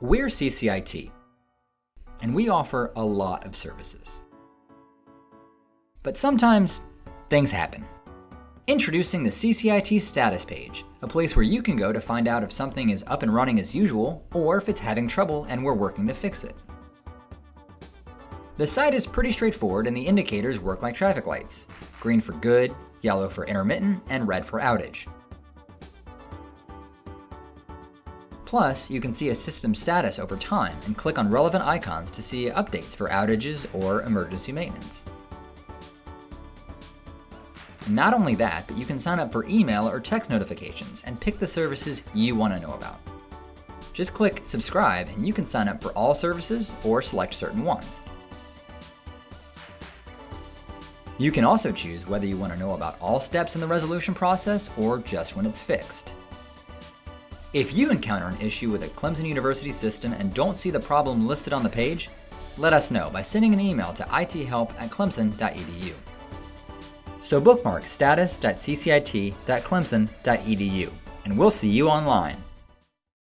We're CCIT, and we offer a lot of services. But sometimes things happen. Introducing the CCIT status page, a place where you can go to find out if something is up and running as usual or if it's having trouble and we're working to fix it. The site is pretty straightforward and the indicators work like traffic lights: green for good, yellow for intermittent, and red for outage. Plus, you can see a system status over time and click on relevant icons to see updates for outages or emergency maintenance. Not only that, but you can sign up for email or text notifications and pick the services you want to know about. Just click subscribe and you can sign up for all services or select certain ones. You can also choose whether you want to know about all steps in the resolution process or just when it's fixed. If you encounter an issue with a Clemson University system and don't see the problem listed on the page, let us know by sending an email to ithelp@clemson.edu. So bookmark status.ccit.clemson.edu, and we'll see you online.